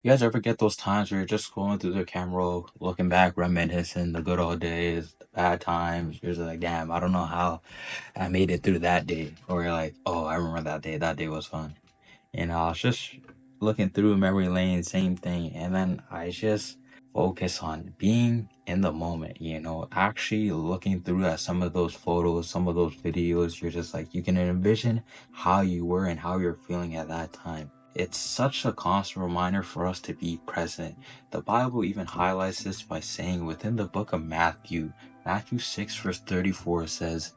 You guys ever get those times where you're just scrolling through the camera roll, looking back, reminiscing the good old days, the bad times? You're just like, damn, I don't know how I made it through that day. Or you're like, oh, I remember that day. That day was fun. I was just looking through memory lane, same thing. And then I just focus on being in the moment, actually looking through at some of those photos, some of those videos. You're just like, you can envision how you were and how you're feeling at that time. It's such a constant reminder for us to be present. The Bible even highlights this by saying within the book of Matthew, Matthew 6, verse 34 says,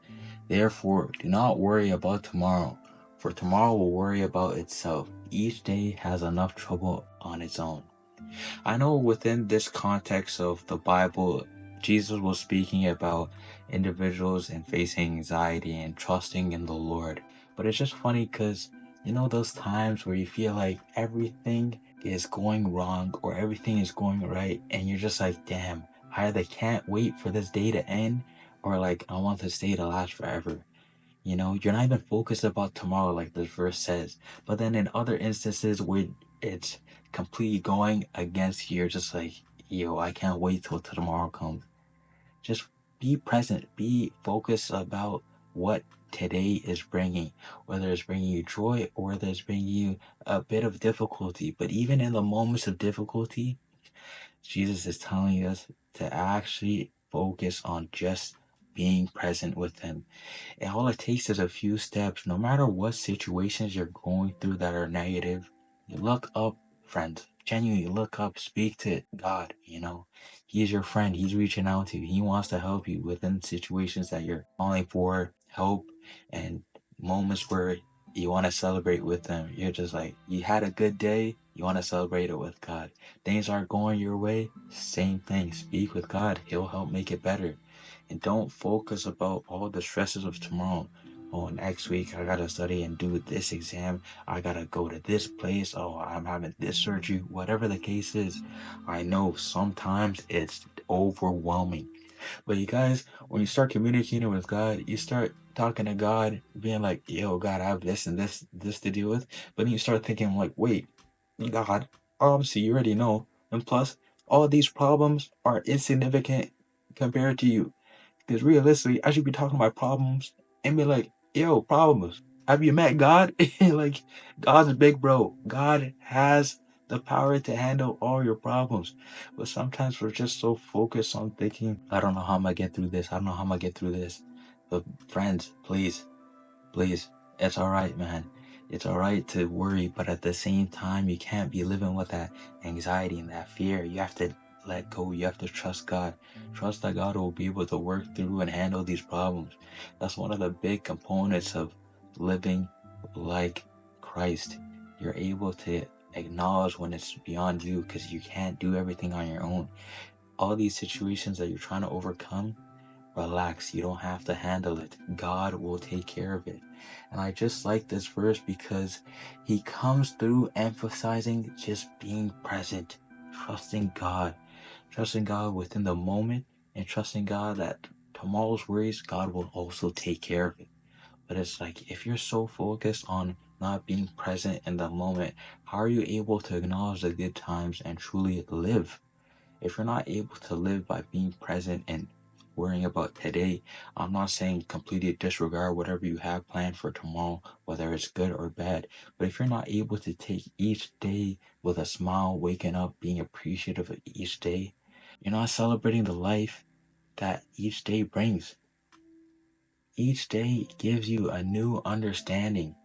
therefore, do not worry about tomorrow, for tomorrow will worry about itself. Each day has enough trouble on its own. I know within this context of the Bible, Jesus was speaking about individuals and facing anxiety and trusting in the Lord. But it's just funny because, those times where you feel like everything is going wrong or everything is going right, and you're just like, damn, I either can't wait for this day to end or like I want this day to last forever. You're not even focused about tomorrow, like this verse says. But then in other instances where it's completely going against you, you're just like, yo, I can't wait till tomorrow comes. Just be present, be focused about what today is bringing, whether it's bringing you joy or whether it's bringing you a bit of difficulty. But even in the moments of difficulty, Jesus is telling us to actually focus on just being present with Him. And all it takes is a few steps. No matter what situations you're going through that are negative, you look up, friends. Genuinely look up, speak to God. He's your friend. He's reaching out to you. He wants to help you within situations that you're calling for help and moments where you want to celebrate with them. You're just like, you had a good day. You want to celebrate it with God. Things aren't going your way. Same thing. Speak with God. He'll help make it better. And don't focus about all the stresses of tomorrow. Oh, next week I gotta study and do this exam. I gotta go to this place. Oh, I'm having this surgery. Whatever the case is, I know sometimes it's overwhelming. But you guys, when you start communicating with God, you start talking to God, being like, yo, God, I have this and this to deal with. But then you start thinking like, wait, God, obviously you already know. And plus, all these problems are insignificant compared to you. Because realistically, I should be talking about problems and be like, yo, problems. Have you met God? Like, God's a big bro. God has the power to handle all your problems. But sometimes we're just so focused on thinking, I don't know how I'm going to get through this. I don't know how I'm going to get through this. But friends, please, it's all right, man. It's all right to worry, but at the same time, you can't be living with that anxiety and that fear. You have to let go. You have to trust God. Trust that God will be able to work through and handle these problems. That's one of the big components of living like Christ. You're able to acknowledge when it's beyond you because you can't do everything on your own. All these situations that you're trying to overcome, relax. You don't have to handle it. God will take care of it. And I just like this verse because he comes through emphasizing just being present, trusting God within the moment, and trusting God that tomorrow's worries, God will also take care of it. But it's like, if you're so focused on not being present in the moment, how are you able to acknowledge the good times and truly live? If you're not able to live by being present and worrying about today, I'm not saying completely disregard whatever you have planned for tomorrow, whether it's good or bad. But if you're not able to take each day with a smile, waking up, being appreciative of each day, you're not celebrating the life that each day brings. Each day gives you a new understanding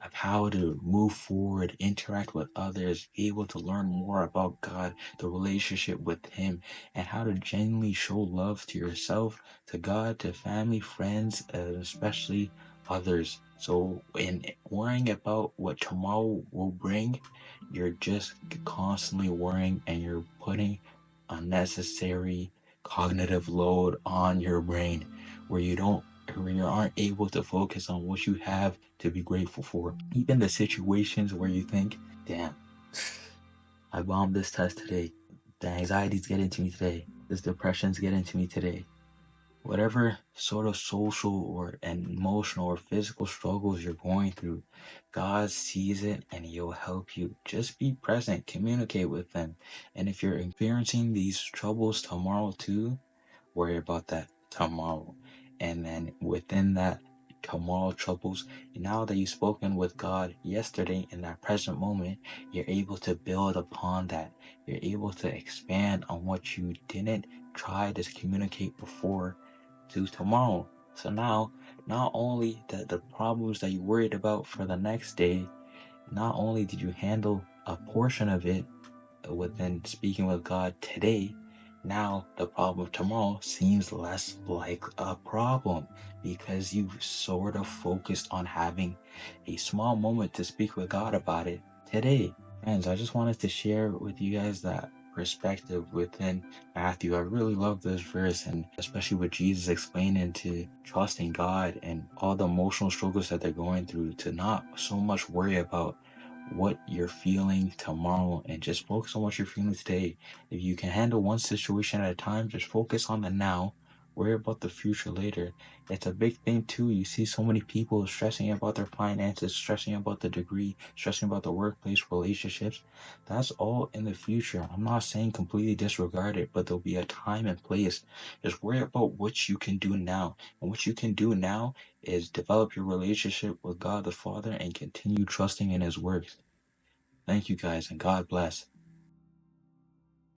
of how to move forward, interact with others, be able to learn more about God, the relationship with Him, and how to genuinely show love to yourself, to God, to family, friends, and especially others. So, in worrying about what tomorrow will bring, you're just constantly worrying and you're putting unnecessary cognitive load on your brain where you aren't able to focus on what you have to be grateful for. Even the situations where you think, damn, I bombed this test today. The anxiety's getting to me today. This depression's getting to me today. whatever sort of social or emotional or physical struggles you're going through, God sees it and He'll help you. Just be present, communicate with them. And if you're experiencing these troubles tomorrow too, worry about that tomorrow. And then within that tomorrow troubles, now that you've spoken with God yesterday in that present moment, you're able to build upon that. You're able to expand on what you didn't try to communicate before to tomorrow. So now, not only the problems that you worried about for the next day, not only did you handle a portion of it within speaking with God today, now the problem of tomorrow seems less like a problem because you sort of focused on having a small moment to speak with God about it today. Friends, I just wanted to share with you guys that perspective within Matthew. I really love this verse, and especially with Jesus explaining to trusting God and all the emotional struggles that they're going through, to not so much worry about what you're feeling tomorrow and just focus on what you're feeling today. If you can handle one situation at a time, just focus on the now. Worry about the future later. It's a big thing too. You see so many people stressing about their finances, stressing about the degree, stressing about the workplace, relationships. That's all in the future. I'm not saying completely disregard it, but there'll be a time and place. Just worry about what you can do now. And what you can do now is develop your relationship with God the Father and continue trusting in His works. Thank you guys, and God bless.